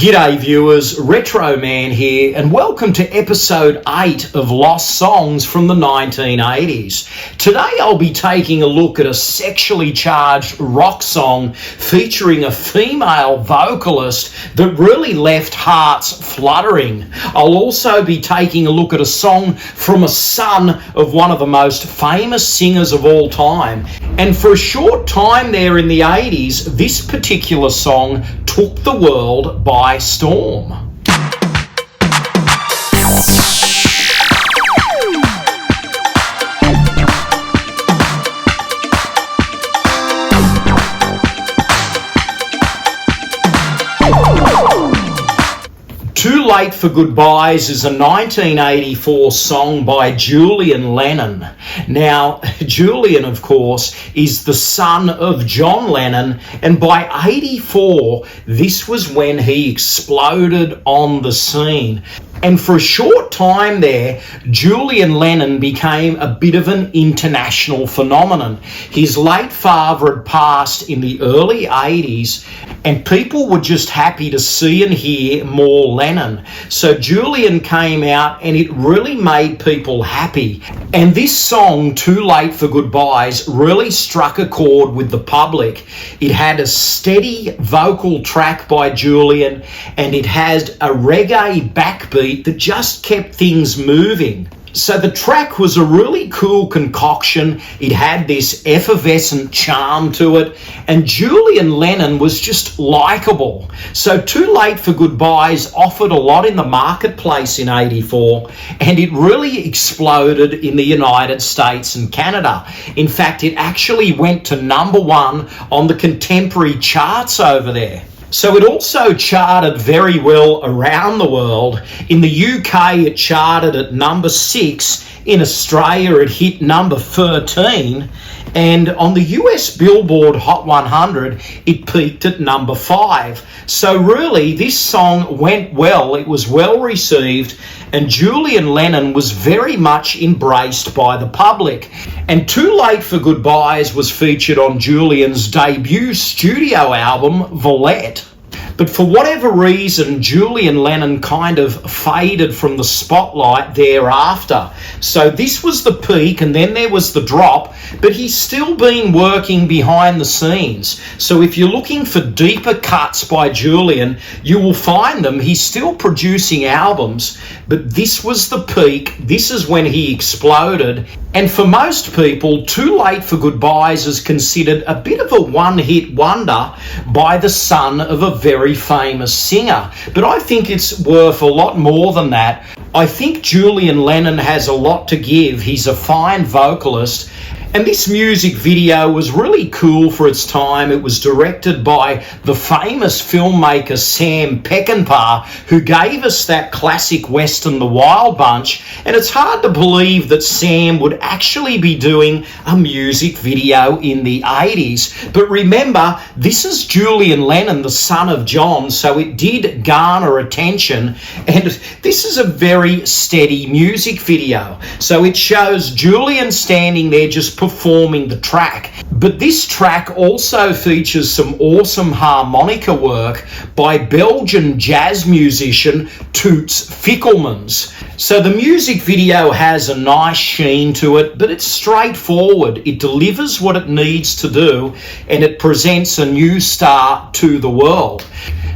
G'day viewers, Retro Man here, and welcome to episode 8 of Lost Songs from the 1980s. Today I'll be taking a look at a sexually charged rock song featuring a female vocalist that really left hearts fluttering. I'll also be taking a look at a song from a son of one of the most famous singers of all time. And for a short time there in the 80s, this particular song took the world by storm. Too Late for Goodbyes is a 1984 song by Julian Lennon. Now, Julian, of course, is the son of John Lennon, and by 84, this was when he exploded on the scene. And for a short time there, Julian Lennon became a bit of an international phenomenon. His late father had passed in the early 80s, and people were just happy to see and hear more Lennon. So Julian came out and it really made people happy. And this song, Too Late for Goodbyes, really struck a chord with the public. It had a steady vocal track by Julian, and it had a reggae backbeat that just kept things moving. So the track was a really cool concoction. It had this effervescent charm to it, and Julian Lennon was just likeable. So Too Late for Goodbyes offered a lot in the marketplace in 84, and it really exploded in the United States and Canada. In fact, it actually went to #1 on the contemporary charts over there. So it also charted very well around the world. In the UK, it charted at #6. In Australia, it hit #13. And on the US Billboard Hot 100, it peaked at #5. So really, this song went well. It was well received, and Julian Lennon was very much embraced by the public. And Too Late for Goodbyes was featured on Julian's debut studio album, Valette. But for whatever reason, Julian Lennon kind of faded from the spotlight thereafter. So this was the peak, and then there was the drop, but he's still been working behind the scenes. So if you're looking for deeper cuts by Julian, you will find them. He's still producing albums, but this was the peak. This is when he exploded. And for most people, Too Late for Goodbyes is considered a bit of a one-hit wonder by the son of a very famous singer. But I think it's worth a lot more than that. I think Julian Lennon has a lot to give. He's a fine vocalist. And this music video was really cool for its time. It was directed by the famous filmmaker Sam Peckinpah, who gave us that classic western, The Wild Bunch. And it's hard to believe that Sam would actually be doing a music video in the 80s. But remember, this is Julian Lennon, the son of John, so it did garner attention. And this is a very steady music video. So it shows Julian standing there just performing the track. But this track also features some awesome harmonica work by Belgian jazz musician Toots Fickelmans. So the music video has a nice sheen to it, but it's straightforward. It delivers what it needs to do, and it presents a new star to the world.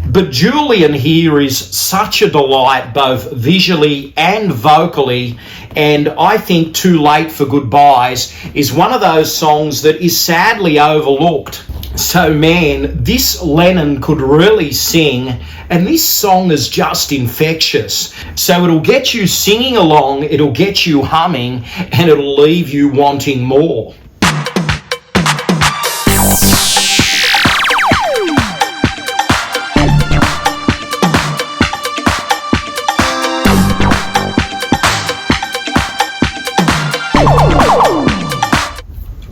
But Julian here is such a delight, both visually and vocally, and I think Too Late for Goodbyes is one of those songs that is sadly overlooked. So man, this Lennon could really sing, and this song is just infectious. So it'll get you singing along, it'll get you humming, and it'll leave you wanting more.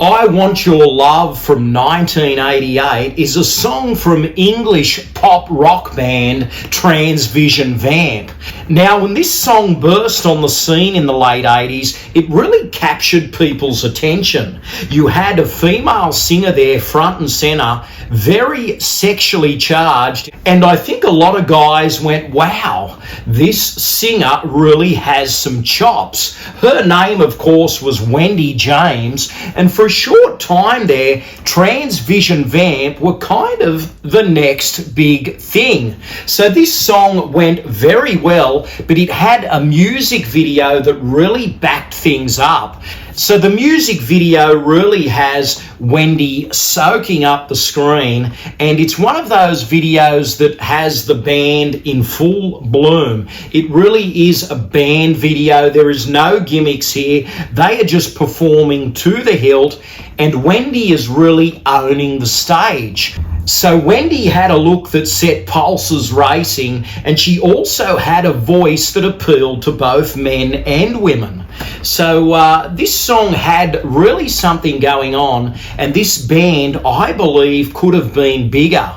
I Want Your Love from 1988 is a song from English pop pop rock band Transvision Vamp. Now, when this song burst on the scene in the late 80s, it really captured people's attention. You had a female singer there front and centre, very sexually charged, and I think a lot of guys went, wow, this singer really has some chops. Her name, of course, was Wendy James, and for a short time there, Transvision Vamp were kind of the next big thing. So this song went very well, but it had a music video that really backed things up. So the music video really has Wendy soaking up the screen, and it's one of those videos that has the band in full bloom. It really is a band video. There is no gimmicks here. They are just performing to the hilt, and Wendy is really owning the stage. So Wendy had a look that set pulses racing, and she also had a voice that appealed to both men and women. So this song had really something going on, and this band, I believe, could have been bigger.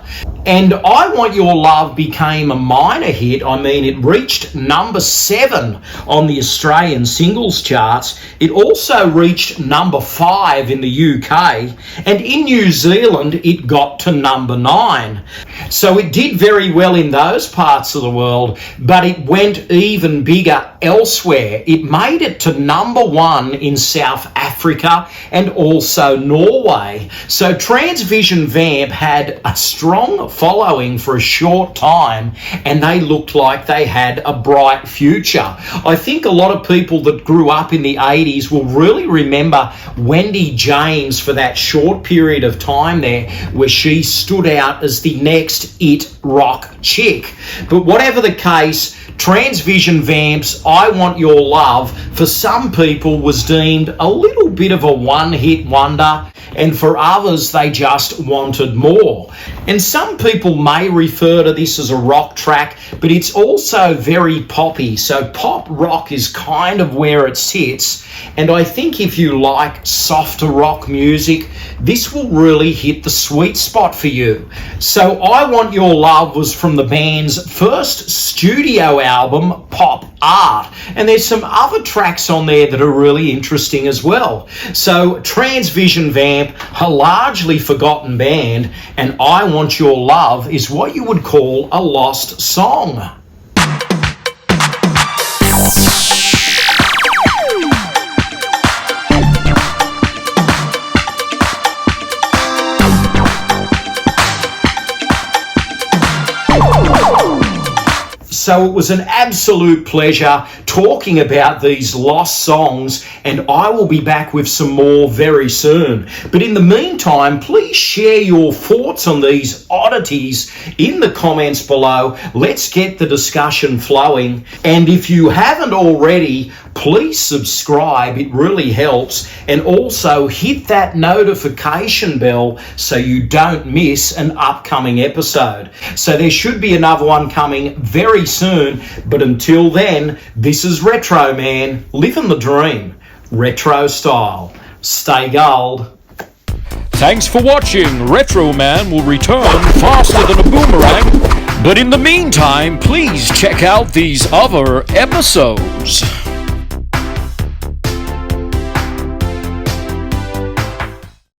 And I Want Your Love became a minor hit. I mean, it reached number 7 on the Australian singles charts. It also reached number 5 in the UK, and in New Zealand it got to number 9. So it did very well in those parts of the world, but it went even bigger elsewhere. It made it to number 1 in South Africa and also Norway. So Transvision Vamp had a strong following for a short time, and they looked like they had a bright future. I think a lot of people that grew up in the 80s will really remember Wendy James for that short period of time there where she stood out as the next it rock chick. But whatever the case, Transvision Vamp's I Want Your Love for some people was deemed a little bit of a one-hit wonder, and for others they just wanted more. And some people may refer to this as a rock track, but it's also very poppy, so pop rock is kind of where it sits. And I think if you like softer rock music, this will really hit the sweet spot for you. So I Want Your Love was from the band's first studio album, Pop Art, and there's some other tracks on there that are really interesting as well. So Transvision Vamp, a largely forgotten band, and I Want Your Love is what you would call a lost song. So it was an absolute pleasure talking about these lost songs, and I will be back with some more very soon. But in the meantime, please share your thoughts on these oddities in the comments below. Let's get the discussion flowing. And if you haven't already, please subscribe. It really helps. And also hit that notification bell so you don't miss an upcoming episode. So there should be another one coming very soon. But until then, this is Retro Man, living the dream, retro style. Stay gold. Thanks for watching. Retro Man will return faster than a boomerang. But in the meantime, please check out these other episodes.